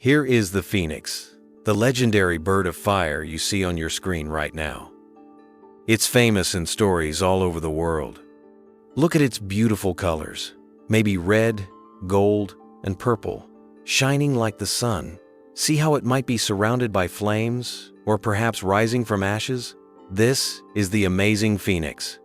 Here is the phoenix, the legendary bird of fire you see on your screen right now. It's famous in stories all over the world. Look at its beautiful colors, maybe red, gold, and purple, shining like the sun. See how it might be surrounded by flames, or perhaps rising from ashes? This is the amazing phoenix.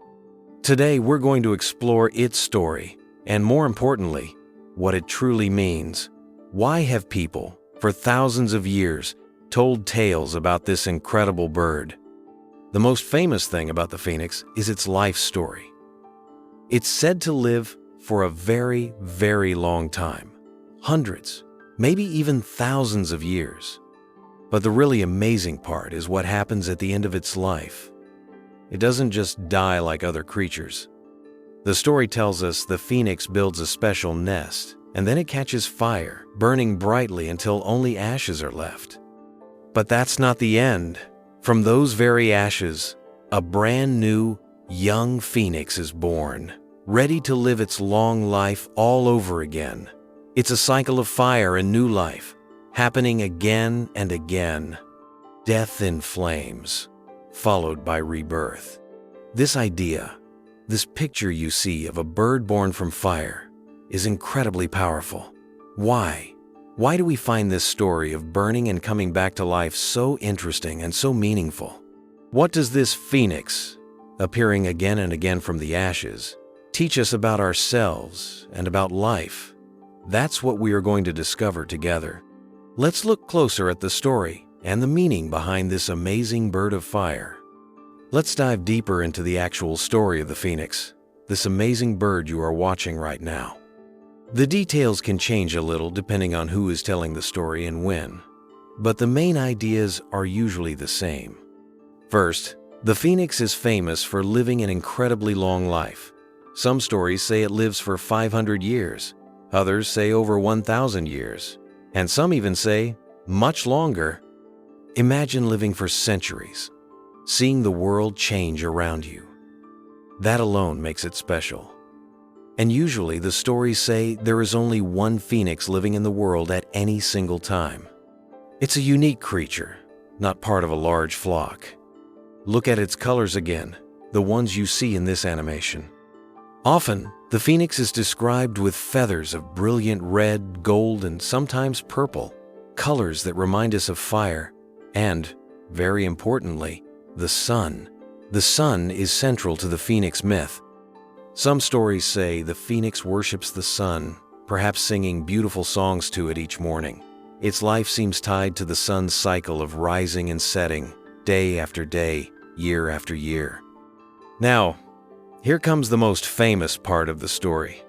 Today we're going to explore its story, and more importantly, what it truly means. Why have people, for thousands of years, told tales about this incredible bird? The most famous thing about the phoenix is its life story. It's said to live for a very, very long time, hundreds, maybe even thousands of years. But the really amazing part is what happens at the end of its life. It doesn't just die like other creatures. The story tells us the phoenix builds a special nest, and then it catches fire, burning brightly until only ashes are left. But that's not the end. From those very ashes, a brand new, young phoenix is born, ready to live its long life all over again. It's a cycle of fire and new life, happening again and again. Death in flames, followed by rebirth. This idea, this picture you see of a bird born from fire, is incredibly powerful. Why? Why do we find this story of burning and coming back to life so interesting and so meaningful? What does this phoenix, appearing again and again from the ashes, teach us about ourselves and about life? That's what we are going to discover together. Let's look closer at the story and the meaning behind this amazing bird of fire. Let's dive deeper into the actual story of the phoenix, this amazing bird you are watching right now. The details can change a little depending on who is telling the story and when, but the main ideas are usually the same. First, the phoenix is famous for living an incredibly long life. Some stories say it lives for 500 years, others say over 1,000 years, and some even say much longer. Imagine living for centuries, seeing the world change around you. That alone makes it special. And usually the stories say there is only one phoenix living in the world at any single time. It's a unique creature, not part of a large flock. Look at its colors again, the ones you see in this animation. Often, the phoenix is described with feathers of brilliant red, gold, and sometimes purple, colors that remind us of fire, and, very importantly, the sun. The sun is central to the phoenix myth. Some stories say the phoenix worships the sun, perhaps singing beautiful songs to it each morning. Its life seems tied to the sun's cycle of rising and setting, day after day, year after year. Now, here comes the most famous part of the story.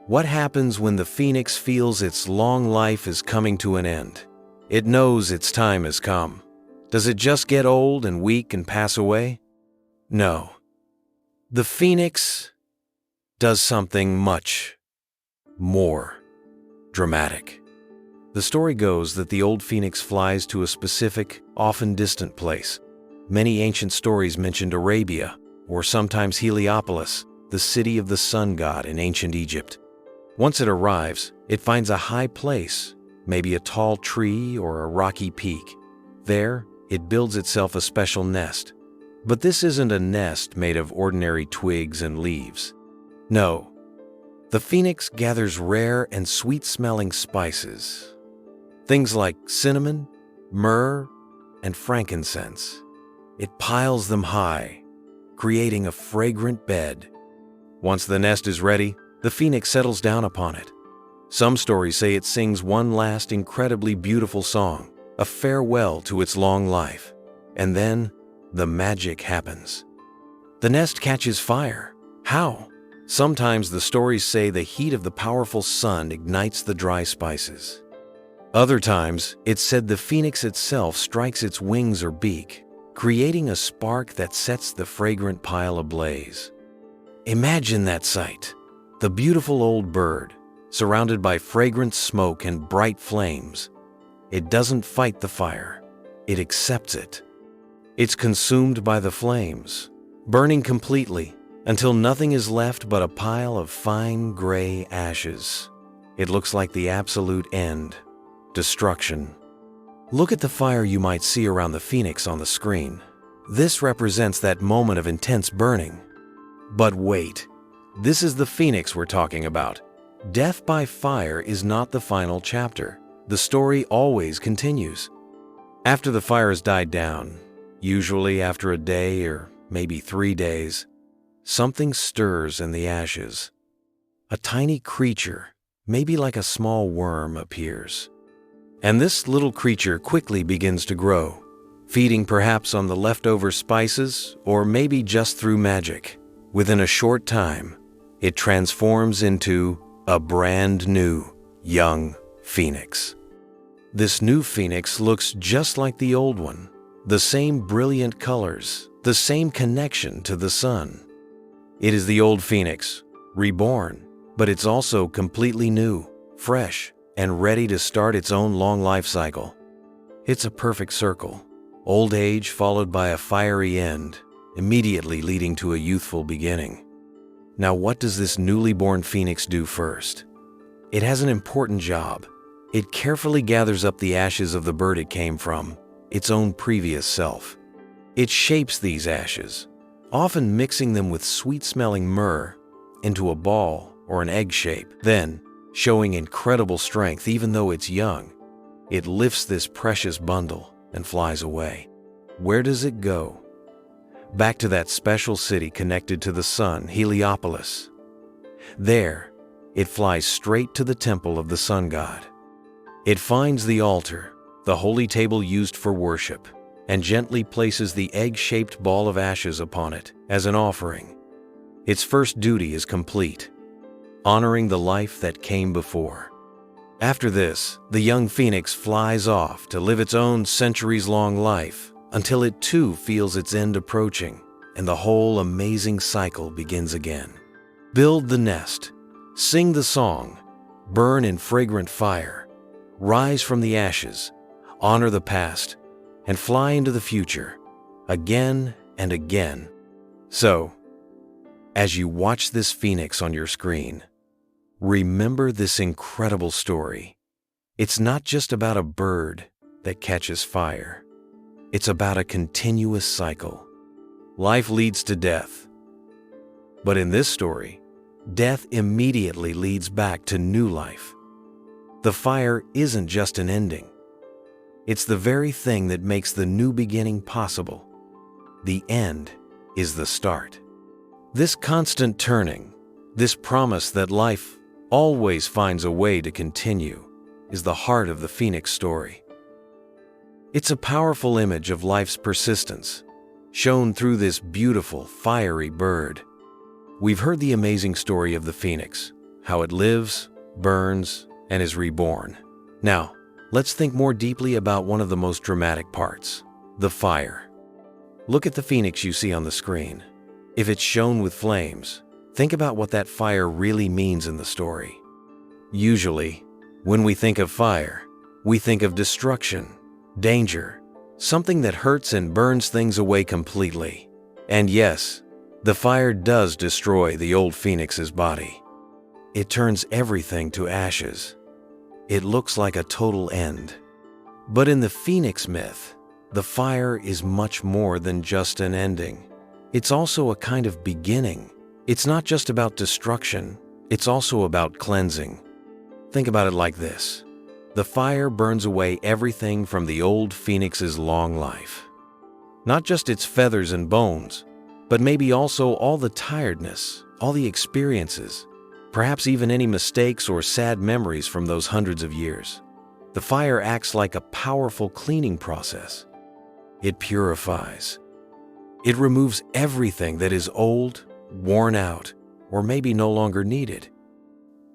What happens when the phoenix feels its long life is coming to an end? It knows its time has come. Does it just get old and weak and pass away? No. The phoenix does something much more dramatic. The story goes that the old phoenix flies to a specific, often distant place. Many ancient stories mentioned Arabia, or sometimes Heliopolis, the city of the sun god in ancient Egypt. Once it arrives, it finds a high place, maybe a tall tree or a rocky peak. There, it builds itself a special nest. But this isn't a nest made of ordinary twigs and leaves. No, the phoenix gathers rare and sweet-smelling spices. Things like cinnamon, myrrh, and frankincense. It piles them high, creating a fragrant bed. Once the nest is ready, the phoenix settles down upon it. Some stories say it sings one last incredibly beautiful song, a farewell to its long life. And then, the magic happens. The nest catches fire. How? Sometimes the stories say the heat of the powerful sun ignites the dry spices. Other times, it's said the phoenix itself strikes its wings or beak, creating a spark that sets the fragrant pile ablaze. Imagine that sight. The beautiful old bird, surrounded by fragrant smoke and bright flames. It doesn't fight the fire. It accepts it. It's consumed by the flames, burning completely until nothing is left but a pile of fine gray ashes. It looks like the absolute end. destruction. Look at the fire you might see around the phoenix on the screen. This represents that moment of intense burning. But wait, this is the phoenix we're talking about. Death by fire is not the final chapter. The story always continues. After the fire has died down, usually after a day or maybe 3 days, something stirs in the ashes. A tiny creature, maybe like a small worm, appears. And this little creature quickly begins to grow, feeding perhaps on the leftover spices or maybe just through magic. Within a short time, it transforms into a brand new, young phoenix. This new phoenix looks just like the old one, the same brilliant colors, the same connection to the sun. It is the old phoenix, reborn, but it's also completely new, fresh, and ready to start its own long life cycle. It's a perfect circle, old age followed by a fiery end, immediately leading to a youthful beginning. Now, what does this newly born phoenix do first? It has an important job. It carefully gathers up the ashes of the bird it came from, its own previous self. It shapes these ashes, often mixing them with sweet-smelling myrrh, into a ball or an egg shape. Then, showing incredible strength even though it's young, it lifts this precious bundle and flies away. Where does it go? Back to that special city connected to the sun, Heliopolis. There, it flies straight to the temple of the sun god. It finds the altar, the holy table used for worship, and gently places the egg-shaped ball of ashes upon it as an offering. Its first duty is complete, honoring the life that came before. After this, the young phoenix flies off to live its own centuries-long life until it too feels its end approaching and the whole amazing cycle begins again. Build the nest, sing the song, burn in fragrant fire, rise from the ashes, honor the past, and fly into the future, again and again. So, as you watch this phoenix on your screen, remember this incredible story. It's not just about a bird that catches fire. It's about a continuous cycle. Life leads to death. But in this story, death immediately leads back to new life. The fire isn't just an ending. It's the very thing that makes the new beginning possible. The end is the start. This constant turning, this promise that life always finds a way to continue, is the heart of the Phoenix story. It's a powerful image of life's persistence, shown through this beautiful, fiery bird. We've heard the amazing story of the phoenix, how it lives, burns, and is reborn. Now, let's think more deeply about one of the most dramatic parts, the fire. Look at the phoenix you see on the screen. If it's shown with flames, think about what that fire really means in the story. Usually, when we think of fire, we think of destruction, danger, something that hurts and burns things away completely. And yes, the fire does destroy the old phoenix's body. It turns everything to ashes. It looks like a total end. But in the phoenix myth, the fire is much more than just an ending. It's also a kind of beginning. It's not just about destruction, it's also about cleansing. Think about it like this. The fire burns away everything from the old phoenix's long life. Not just its feathers and bones, but maybe also all the tiredness, all the experiences, perhaps even any mistakes or sad memories from those hundreds of years. The fire acts like a powerful cleaning process. It purifies. It removes everything that is old, worn out, or maybe no longer needed.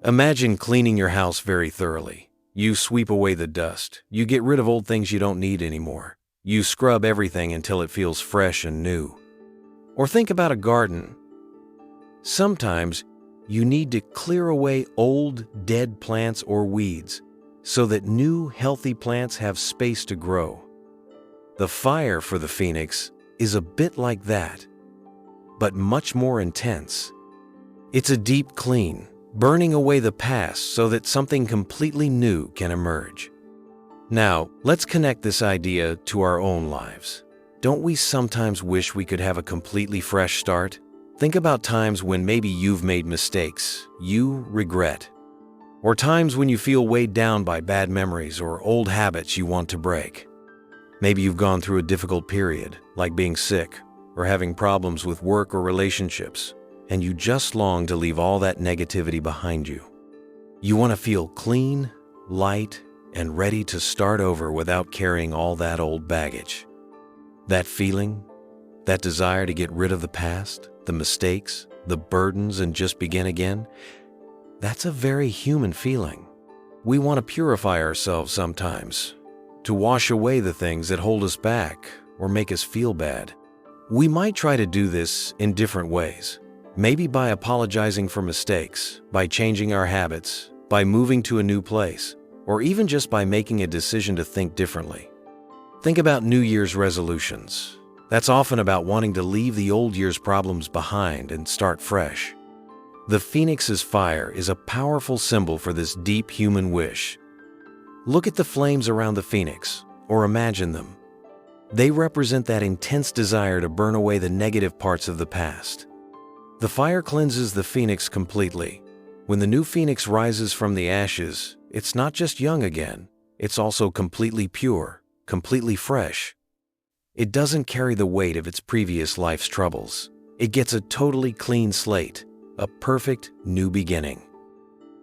Imagine cleaning your house very thoroughly. You sweep away the dust. You get rid of old things you don't need anymore. You scrub everything until it feels fresh and new. Or think about a garden. Sometimes you need to clear away old, dead plants or weeds so that new, healthy plants have space to grow. The fire for the phoenix is a bit like that, but much more intense. It's a deep clean, burning away the past so that something completely new can emerge. Now, let's connect this idea to our own lives. Don't we sometimes wish we could have a completely fresh start? Think about times when maybe you've made mistakes you regret, or times when you feel weighed down by bad memories or old habits you want to break. Maybe you've gone through a difficult period, like being sick or having problems with work or relationships, and you just long to leave all that negativity behind you. You want to feel clean, light, and ready to start over without carrying all that old baggage. That feeling, that desire to get rid of the past, the mistakes, the burdens, and just begin again, that's a very human feeling. We want to purify ourselves sometimes, to wash away the things that hold us back or make us feel bad. We might try to do this in different ways, maybe by apologizing for mistakes, by changing our habits, by moving to a new place, or even just by making a decision to think differently. Think about New Year's resolutions. That's often about wanting to leave the old year's problems behind and start fresh. The phoenix's fire is a powerful symbol for this deep human wish. Look at the flames around the phoenix, or imagine them. They represent that intense desire to burn away the negative parts of the past. The fire cleanses the phoenix completely. When the new phoenix rises from the ashes, it's not just young again, it's also completely pure, completely fresh. It doesn't carry the weight of its previous life's troubles. It gets a totally clean slate, a perfect new beginning.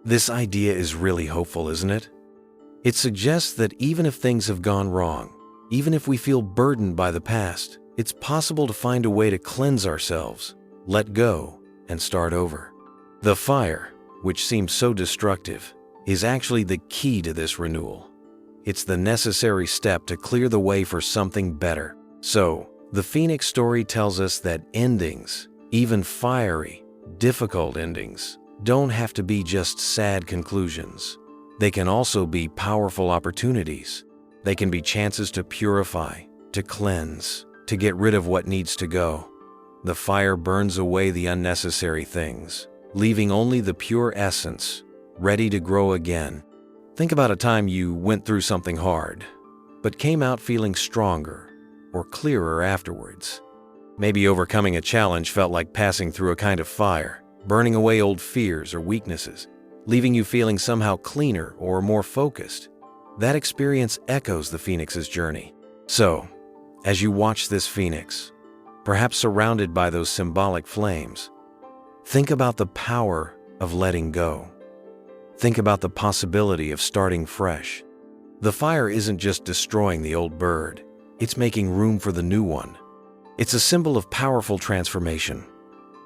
This idea is really hopeful, isn't it? It suggests that even if things have gone wrong, even if we feel burdened by the past, it's possible to find a way to cleanse ourselves, let go, and start over. The fire, which seems so destructive, is actually the key to this renewal. It's the necessary step to clear the way for something better. So, the Phoenix story tells us that endings, even fiery, difficult endings, don't have to be just sad conclusions. They can also be powerful opportunities. They can be chances to purify, to cleanse, to get rid of what needs to go. The fire burns away the unnecessary things, leaving only the pure essence, ready to grow again. Think about a time you went through something hard, but came out feeling stronger or clearer afterwards. Maybe overcoming a challenge felt like passing through a kind of fire, burning away old fears or weaknesses, leaving you feeling somehow cleaner or more focused. That experience echoes the phoenix's journey. So, as you watch this phoenix, perhaps surrounded by those symbolic flames, think about the power of letting go. Think about the possibility of starting fresh. The fire isn't just destroying the old bird, it's making room for the new one. It's a symbol of powerful transformation,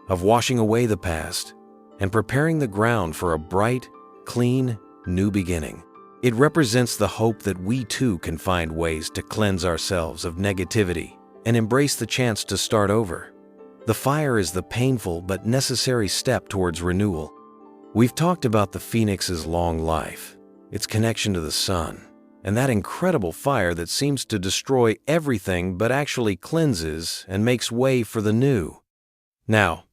of washing away the past and preparing the ground for a bright, clean, new beginning. It represents the hope that we too can find ways to cleanse ourselves of negativity and embrace the chance to start over. The fire is the painful but necessary step towards renewal. We've talked about the phoenix's long life, its connection to the sun, and that incredible fire that seems to destroy everything but actually cleanses and makes way for the new. Now,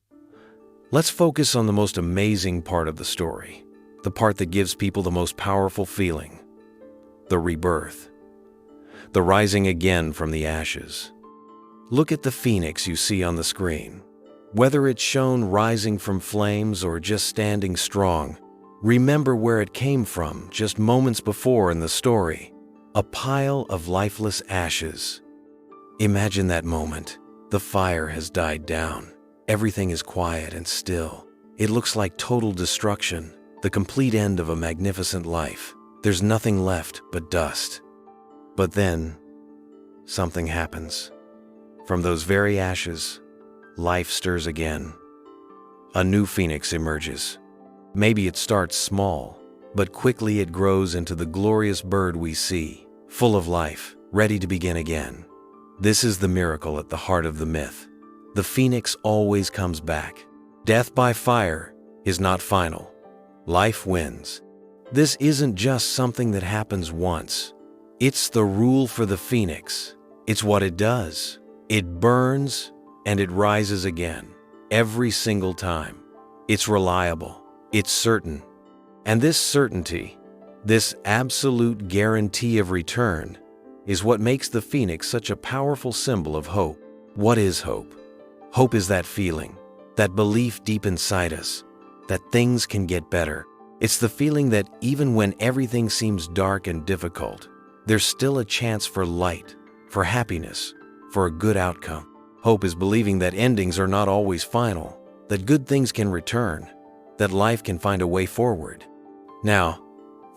let's focus on the most amazing part of the story, the part that gives people the most powerful feeling, the rebirth, the rising again from the ashes. Look at the phoenix you see on the screen. Whether it's shown rising from flames or just standing strong, remember where it came from just moments before in the story, a pile of lifeless ashes. Imagine that moment. The fire has died down. Everything is quiet and still. It looks like total destruction, the complete end of a magnificent life. There's nothing left but dust. But then, something happens. From those very ashes, life stirs again. A new phoenix emerges. Maybe it starts small, but quickly it grows into the glorious bird we see, full of life, ready to begin again. This is the miracle at the heart of the myth. The phoenix always comes back. Death by fire is not final. Life wins. This isn't just something that happens once. It's the rule for the phoenix. It's what it does. It burns and it rises again, every single time. It's reliable. It's certain. And this certainty, This absolute guarantee of return is what makes the phoenix such a powerful symbol of hope. What is hope? Hope is that feeling, that belief deep inside us, that things can get better. It's the feeling that even when everything seems dark and difficult, there's still a chance for light, for happiness, for a good outcome. Hope is believing that endings are not always final, that good things can return, that life can find a way forward. Now,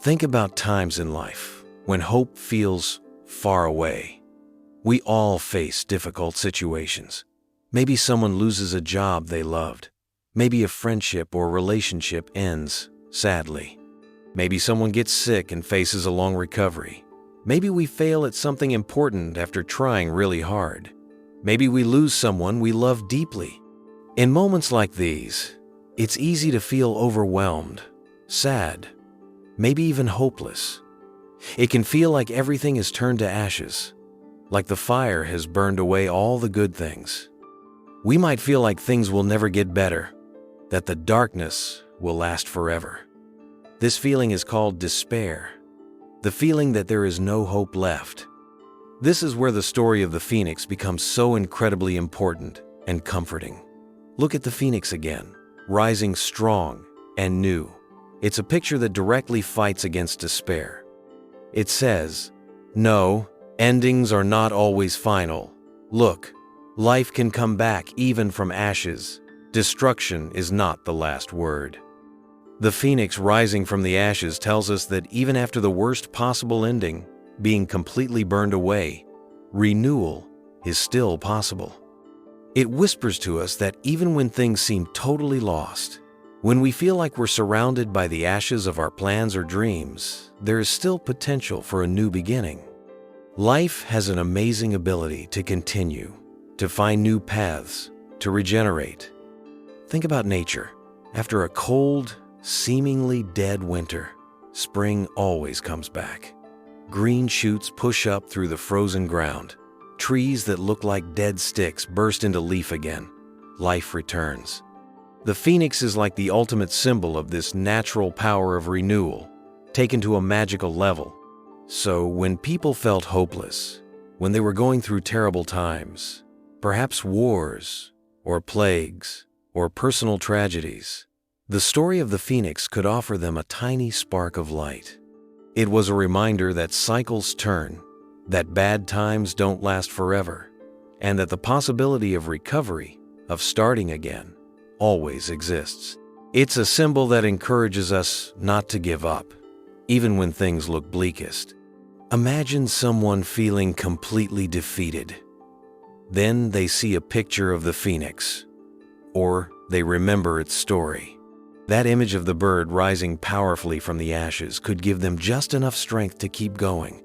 think about times in life when hope feels far away. We all face difficult situations. Maybe someone loses a job they loved. Maybe a friendship or relationship ends, sadly. Maybe someone gets sick and faces a long recovery. Maybe we fail at something important after trying really hard. Maybe we lose someone we love deeply. In moments like these, it's easy to feel overwhelmed, sad, maybe even hopeless. It can feel like everything has turned to ashes, like the fire has burned away all the good things. We might feel like things will never get better, that the darkness will last forever. This feeling is called despair, the feeling that there is no hope left. This is where the story of the phoenix becomes so incredibly important and comforting. Look at the phoenix again, rising strong and new. It's a picture that directly fights against despair. It says, "No, endings are not always final. Look, life can come back even from ashes. Destruction is not the last word." The phoenix rising from the ashes tells us that even after the worst possible ending, being completely burned away, renewal is still possible. It whispers to us that even when things seem totally lost, when we feel like we're surrounded by the ashes of our plans or dreams, there is still potential for a new beginning. Life has an amazing ability to continue, to find new paths, to regenerate. Think about nature. After a cold, seemingly dead winter, spring always comes back. Green shoots push up through the frozen ground. Trees that look like dead sticks burst into leaf again. Life returns. The phoenix is like the ultimate symbol of this natural power of renewal, taken to a magical level. So when people felt hopeless, when they were going through terrible times, perhaps wars, or plagues, or personal tragedies, the story of the phoenix could offer them a tiny spark of light. It was a reminder that cycles turn, that bad times don't last forever, and that the possibility of recovery, of starting again, always exists. It's a symbol that encourages us not to give up, even when things look bleakest. Imagine someone feeling completely defeated. Then they see a picture of the phoenix, or they remember its story. That image of the bird rising powerfully from the ashes could give them just enough strength to keep going,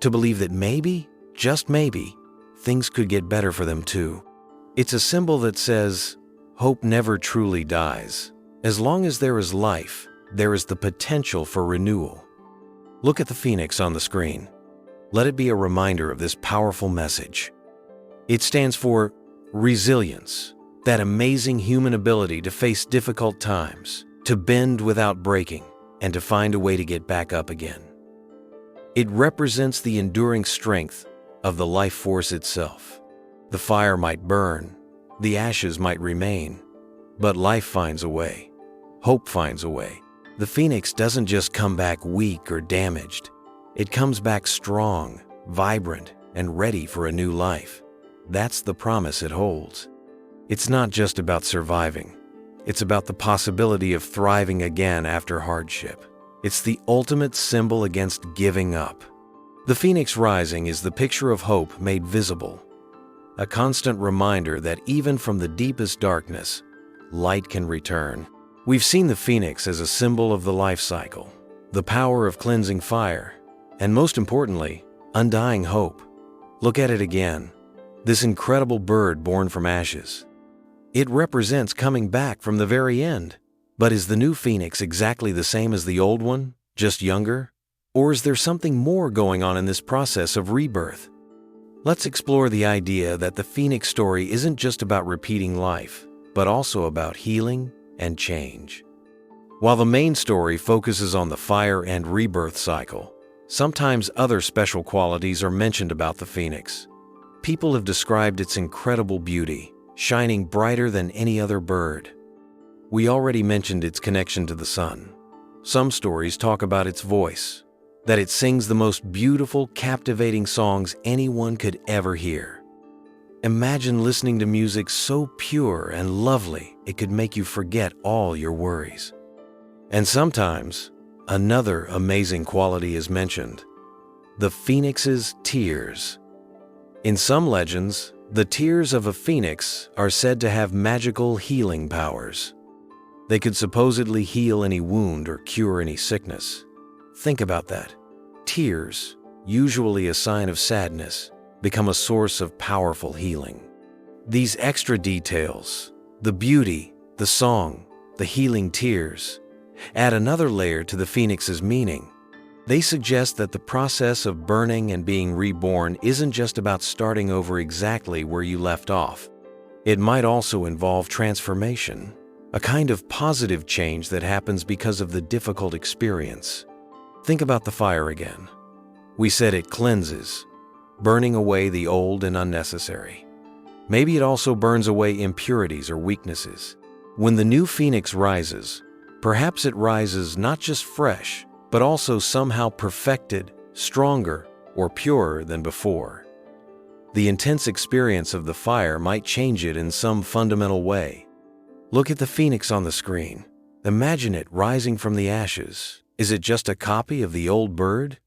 to believe that maybe, just maybe, things could get better for them too. It's a symbol that says, hope never truly dies. As long as there is life, there is the potential for renewal. Look at the phoenix on the screen. Let it be a reminder of this powerful message. It stands for resilience, that amazing human ability to face difficult times, to bend without breaking, and to find a way to get back up again. It represents the enduring strength of the life force itself. The fire might burn, the ashes might remain, but life finds a way. Hope finds a way. The phoenix doesn't just come back weak or damaged. It comes back strong, vibrant, and ready for a new life. That's the promise it holds. It's not just about surviving. It's about the possibility of thriving again after hardship. It's the ultimate symbol against giving up. The phoenix rising is the picture of hope made visible, a constant reminder that even from the deepest darkness, light can return. We've seen the phoenix as a symbol of the life cycle, the power of cleansing fire, and most importantly, undying hope. Look at it again, this incredible bird born from ashes. It represents coming back from the very end. But is the new phoenix exactly the same as the old one, just younger? Or is there something more going on in this process of rebirth? Let's explore the idea that the phoenix story isn't just about repeating life, but also about healing and change. While the main story focuses on the fire and rebirth cycle, sometimes other special qualities are mentioned about the phoenix. People have described its incredible beauty, shining brighter than any other bird. We already mentioned its connection to the sun. Some stories talk about its voice, that it sings the most beautiful, captivating songs anyone could ever hear. Imagine listening to music so pure and lovely it could make you forget all your worries. And sometimes, another amazing quality is mentioned: the phoenix's tears. In some legends, the tears of a phoenix are said to have magical healing powers. They could supposedly heal any wound or cure any sickness. Think about that. Tears, usually a sign of sadness, become a source of powerful healing. These extra details, the beauty, the song, the healing tears, add another layer to the phoenix's meaning. They suggest that the process of burning and being reborn isn't just about starting over exactly where you left off. It might also involve transformation, a kind of positive change that happens because of the difficult experience. Think about the fire again. We said it cleanses, burning away the old and unnecessary. Maybe it also burns away impurities or weaknesses. When the new phoenix rises, perhaps it rises not just fresh, but also somehow perfected, stronger, or purer than before. The intense experience of the fire might change it in some fundamental way. Look at the phoenix on the screen. Imagine it rising from the ashes. Is it just a copy of the old bird?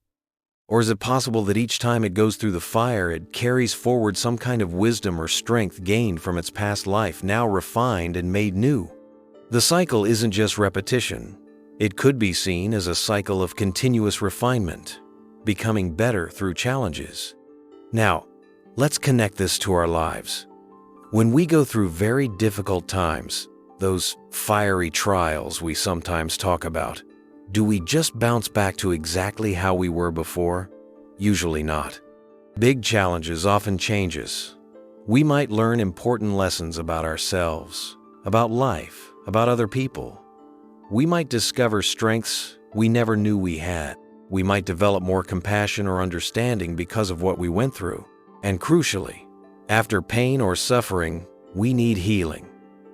Or is it possible that each time it goes through the fire, it carries forward some kind of wisdom or strength gained from its past life, now refined and made new? The cycle isn't just repetition. It could be seen as a cycle of continuous refinement, becoming better through challenges. Now, let's connect this to our lives. When we go through very difficult times, those fiery trials we sometimes talk about, do we just bounce back to exactly how we were before? Usually not. Big challenges often change us. We might learn important lessons about ourselves, about life, about other people. We might discover strengths we never knew we had. We might develop more compassion or understanding because of what we went through. And crucially, after pain or suffering, we need healing.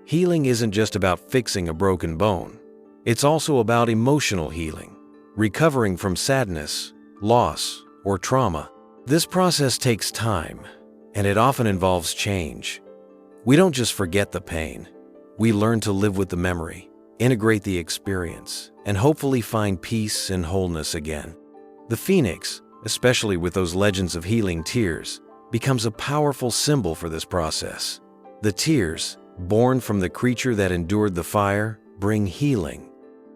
Healing isn't just about fixing a broken bone. It's also about emotional healing, recovering from sadness, loss, or trauma. This process takes time, and it often involves change. We don't just forget the pain. We learn to live with the memory, integrate the experience, and hopefully find peace and wholeness again. The phoenix, especially with those legends of healing tears, becomes a powerful symbol for this process. The tears, born from the creature that endured the fire, bring healing.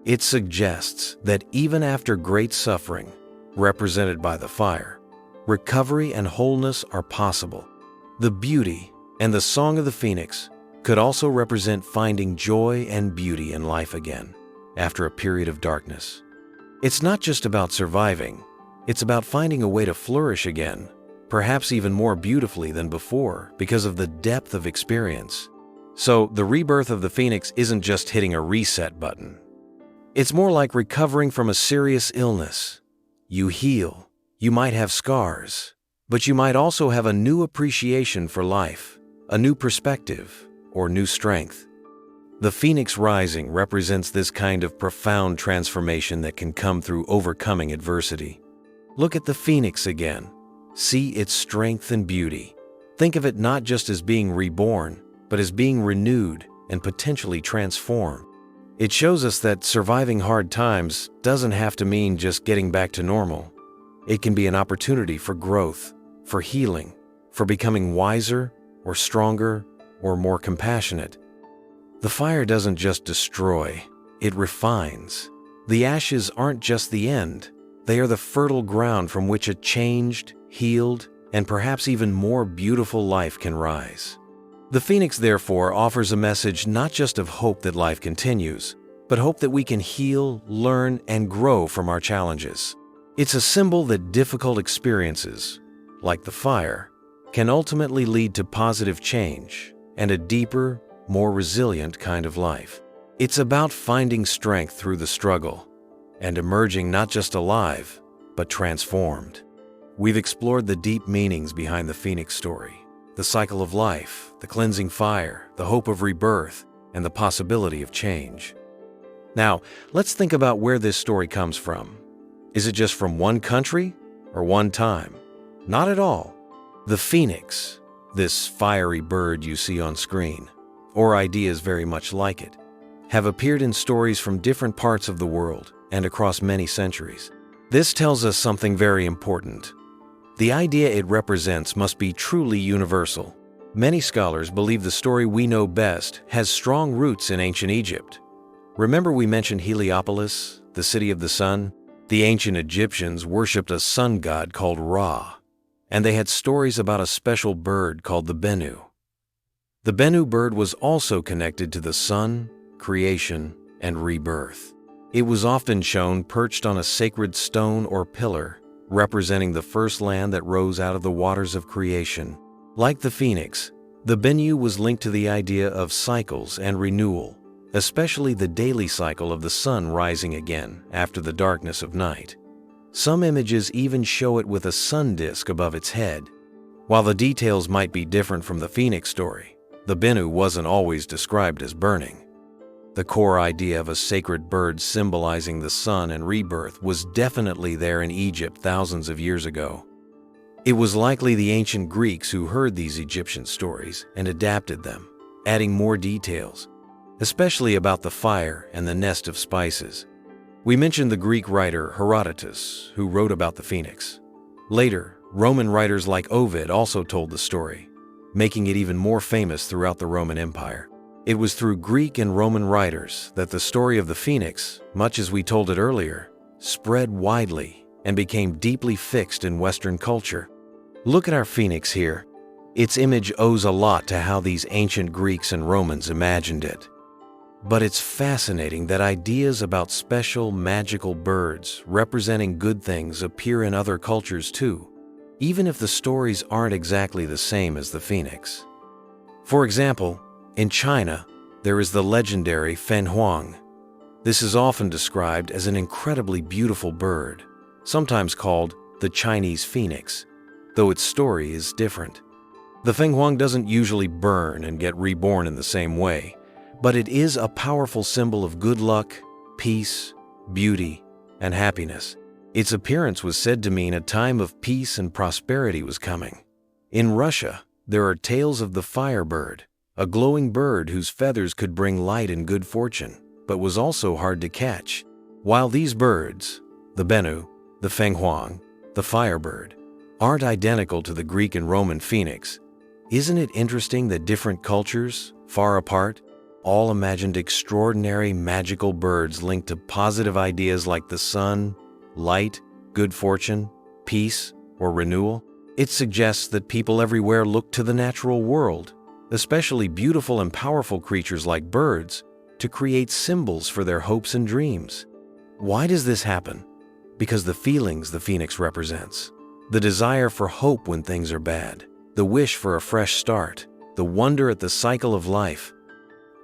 It suggests that even after great suffering, represented by the fire, recovery and wholeness are possible. The beauty and the song of the phoenix could also represent finding joy and beauty in life again after a period of darkness. It's not just about surviving, it's about finding a way to flourish again, perhaps even more beautifully than before because of the depth of experience. So the rebirth of the phoenix isn't just hitting a reset button. It's more like recovering from a serious illness. You heal, you might have scars, but you might also have a new appreciation for life, a new perspective, or new strength. The phoenix rising represents this kind of profound transformation that can come through overcoming adversity. Look at the phoenix again. See its strength and beauty. Think of it not just as being reborn, but as being renewed and potentially transformed. It shows us that surviving hard times doesn't have to mean just getting back to normal. It can be an opportunity for growth, for healing, for becoming wiser or stronger or more compassionate. The fire doesn't just destroy, it refines. The ashes aren't just the end, they are the fertile ground from which a changed, healed, and perhaps even more beautiful life can rise. The phoenix, therefore, offers a message not just of hope that life continues, but hope that we can heal, learn, and grow from our challenges. It's a symbol that difficult experiences, like the fire, can ultimately lead to positive change and a deeper, more resilient kind of life. It's about finding strength through the struggle and emerging not just alive, but transformed. We've explored the deep meanings behind the Phoenix story, the cycle of life, the cleansing fire, the hope of rebirth, and the possibility of change. Now, let's think about where this story comes from. Is it just from one country or one time? Not at all. The phoenix, this fiery bird you see on screen, or ideas very much like it, have appeared in stories from different parts of the world and across many centuries. This tells us something very important. The idea it represents must be truly universal. Many scholars believe the story we know best has strong roots in ancient Egypt. Remember we mentioned Heliopolis, the city of the sun? The ancient Egyptians worshipped a sun god called Ra, and they had stories about a special bird called the Bennu. The Bennu bird was also connected to the sun, creation, and rebirth. It was often shown perched on a sacred stone or pillar, representing the first land that rose out of the waters of creation. Like the phoenix, the Bennu was linked to the idea of cycles and renewal, especially the daily cycle of the sun rising again after the darkness of night. Some images even show it with a sun disk above its head. While the details might be different from the phoenix story, the Bennu wasn't always described as burning. The core idea of a sacred bird symbolizing the sun and rebirth was definitely there in Egypt thousands of years ago. It was likely the ancient Greeks who heard these Egyptian stories and adapted them, adding more details, especially about the fire and the nest of spices. We mentioned the Greek writer Herodotus, who wrote about the phoenix. Later, Roman writers like Ovid also told the story, making it even more famous throughout the Roman Empire. It was through Greek and Roman writers that the story of the phoenix, much as we told it earlier, spread widely and became deeply fixed in Western culture. Look at our phoenix here. Its image owes a lot to how these ancient Greeks and Romans imagined it. But it's fascinating that ideas about special, magical birds representing good things appear in other cultures too, even if the stories aren't exactly the same as the phoenix. For example, in China, there is the legendary Fen Huang. This is often described as an incredibly beautiful bird, sometimes called the Chinese phoenix, though its story is different. The Feng Huang doesn't usually burn and get reborn in the same way, but it is a powerful symbol of good luck, peace, beauty, and happiness. Its appearance was said to mean a time of peace and prosperity was coming. In Russia, there are tales of the Firebird, a glowing bird whose feathers could bring light and good fortune, but was also hard to catch. While these birds, the Bennu, the Feng Huang, the Firebird, aren't identical to the Greek and Roman phoenix, isn't it interesting that different cultures, far apart, all imagined extraordinary magical birds linked to positive ideas like the sun, light, good fortune, peace, or renewal? It suggests that people everywhere look to the natural world, especially beautiful and powerful creatures like birds, to create symbols for their hopes and dreams. Why does this happen? Because the feelings the phoenix represents. The desire for hope when things are bad, the wish for a fresh start, the wonder at the cycle of life,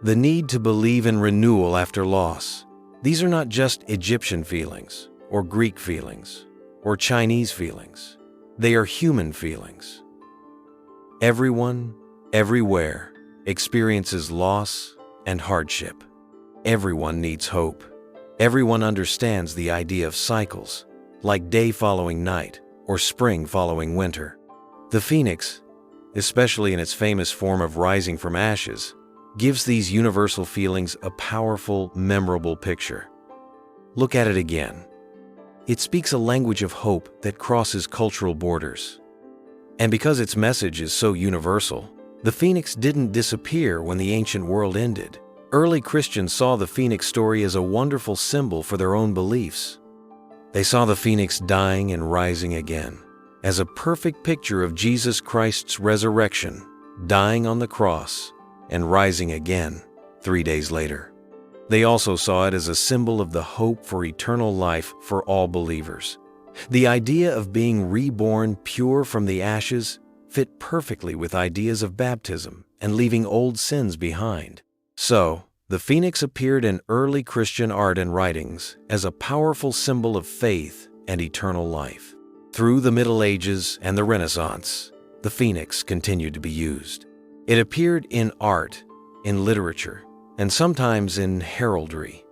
the need to believe in renewal after loss. These are not just Egyptian feelings, or Greek feelings, or Chinese feelings. They are human feelings. Everyone, everywhere, experiences loss and hardship. Everyone needs hope. Everyone understands the idea of cycles, like day following night or spring following winter. The phoenix, especially in its famous form of rising from ashes, gives these universal feelings a powerful, memorable picture. Look at it again. It speaks a language of hope that crosses cultural borders. And because its message is so universal, the phoenix didn't disappear when the ancient world ended. Early Christians saw the phoenix story as a wonderful symbol for their own beliefs. They saw the phoenix dying and rising again, as a perfect picture of Jesus Christ's resurrection, dying on the cross and rising again 3 days later. They also saw it as a symbol of the hope for eternal life for all believers. The idea of being reborn pure from the ashes fit perfectly with ideas of baptism and leaving old sins behind. So, The phoenix appeared in early Christian art and writings as a powerful symbol of faith and eternal life. Through the Middle Ages and the Renaissance, the phoenix continued to be used. It appeared in art, in literature, and sometimes in heraldry.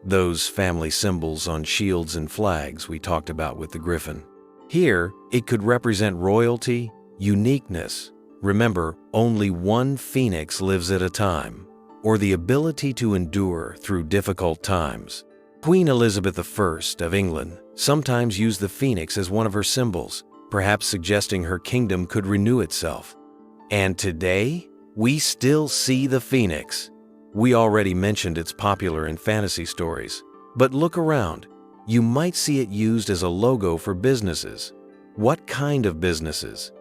Those family symbols on shields and flags we talked about with the griffin. Here, it could represent royalty, uniqueness. Remember, only one phoenix lives at a time, or the ability to endure through difficult times. Queen Elizabeth I of England sometimes used the phoenix as one of her symbols, perhaps suggesting her kingdom could renew itself. And today, we still see the phoenix. We already mentioned it's popular in fantasy stories, but look around. You might see it used as a logo for businesses. What kind of businesses?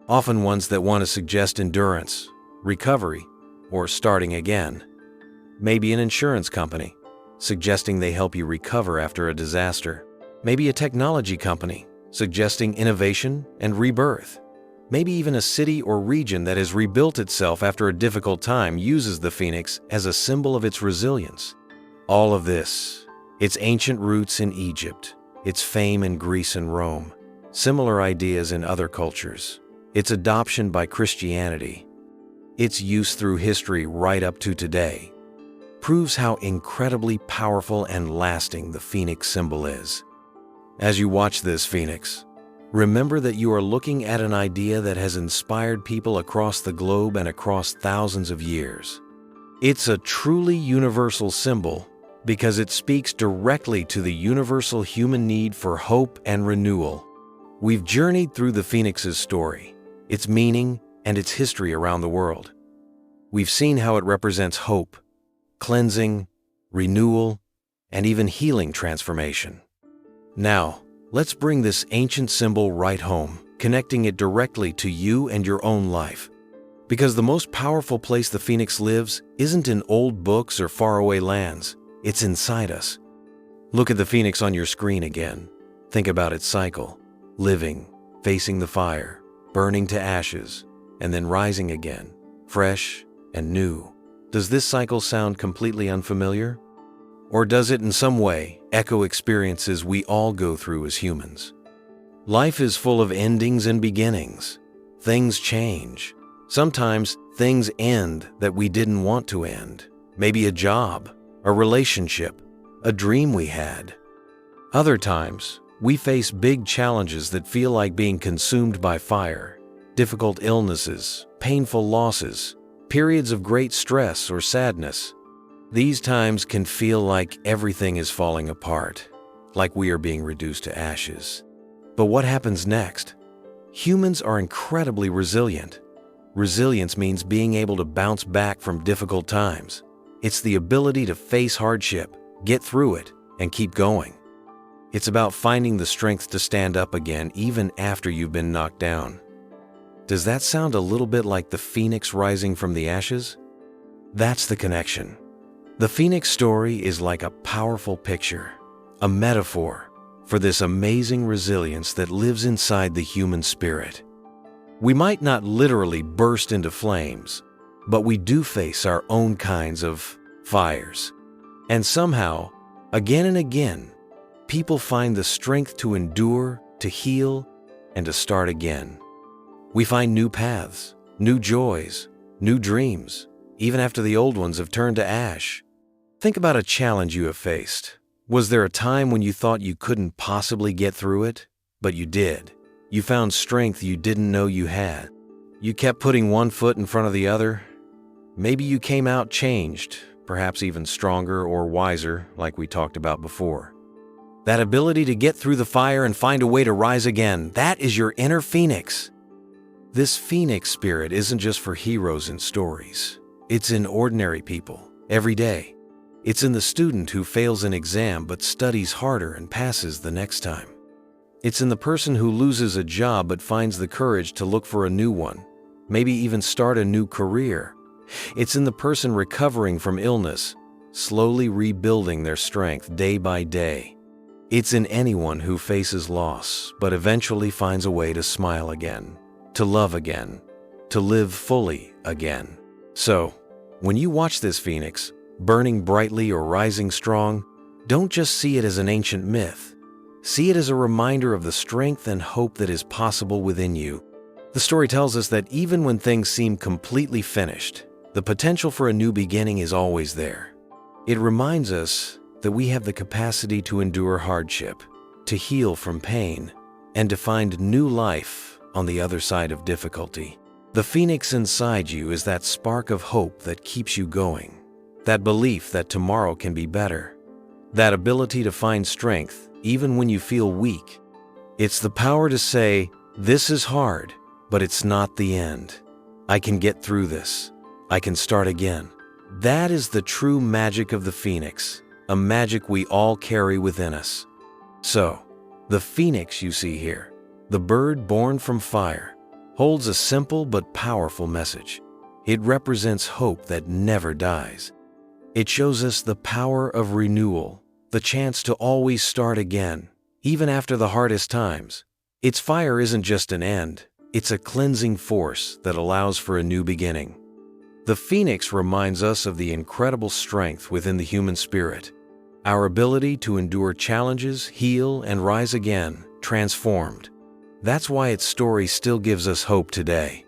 Often ones that want to suggest endurance, recovery, or starting again. Maybe an insurance company, suggesting they help you recover after a disaster. Maybe a technology company, suggesting innovation and rebirth. Maybe even a city or region that has rebuilt itself after a difficult time uses the phoenix as a symbol of its resilience. All of this, its ancient roots in Egypt, its fame in Greece and Rome, similar ideas in other cultures, its adoption by Christianity, its use through history right up to today, proves how incredibly powerful and lasting the phoenix symbol is. As you watch this phoenix, remember that you are looking at an idea that has inspired people across the globe and across thousands of years. It's a truly universal symbol because it speaks directly to the universal human need for hope and renewal. We've journeyed through the phoenix's story, its meaning, and its history around the world. We've seen how it represents hope, cleansing, renewal, and even healing transformation. Now, let's bring this ancient symbol right home, connecting it directly to you and your own life. Because the most powerful place the phoenix lives isn't in old books or faraway lands, it's inside us. Look at the phoenix on your screen again. Think about its cycle: living, facing the fire, burning to ashes, and then rising again, fresh and new. Does this cycle sound completely unfamiliar? Or does it in some way echo experiences we all go through as humans? Life is full of endings and beginnings. Things change. Sometimes things end that we didn't want to end. Maybe a job, a relationship, a dream we had. Other times, we face big challenges that feel like being consumed by fire, difficult illnesses, painful losses, periods of great stress or sadness. These times can feel like everything is falling apart, like we are being reduced to ashes. But what happens next? Humans are incredibly resilient. Resilience means being able to bounce back from difficult times. It's the ability to face hardship, get through it, and keep going. It's about finding the strength to stand up again even after you've been knocked down. Does that sound a little bit like the phoenix rising from the ashes? That's the connection. The phoenix story is like a powerful picture, a metaphor for this amazing resilience that lives inside the human spirit. We might not literally burst into flames, but we do face our own kinds of fires. And somehow, again and again, people find the strength to endure, to heal, and to start again. We find new paths, new joys, new dreams, even after the old ones have turned to ash. Think about a challenge you have faced. Was there a time when you thought you couldn't possibly get through it? But you did. You found strength you didn't know you had. You kept putting one foot in front of the other. Maybe you came out changed, perhaps even stronger or wiser, like we talked about before. That ability to get through the fire and find a way to rise again, that is your inner phoenix. This phoenix spirit isn't just for heroes in stories. It's in ordinary people, every day. It's in the student who fails an exam but studies harder and passes the next time. It's in the person who loses a job but finds the courage to look for a new one, maybe even start a new career. It's in the person recovering from illness, slowly rebuilding their strength day by day. It's in anyone who faces loss but eventually finds a way to smile again, to love again, to live fully again. So, when you watch this phoenix, burning brightly or rising strong, don't just see it as an ancient myth. See it as a reminder of the strength and hope that is possible within you. The story tells us that even when things seem completely finished, the potential for a new beginning is always there. It reminds us that we have the capacity to endure hardship, to heal from pain, and to find new life on the other side of difficulty. The phoenix inside you is that spark of hope that keeps you going, that belief that tomorrow can be better, that ability to find strength even when you feel weak. It's the power to say, "This is hard, but it's not the end. I can get through this. I can start again." That is the true magic of the phoenix, a magic we all carry within us. So, the phoenix you see here, the bird born from fire, holds a simple but powerful message. It represents hope that never dies. It shows us the power of renewal, the chance to always start again, even after the hardest times. Its fire isn't just an end, it's a cleansing force that allows for a new beginning. The phoenix reminds us of the incredible strength within the human spirit, our ability to endure challenges, heal, and rise again, transformed. That's why its story still gives us hope today.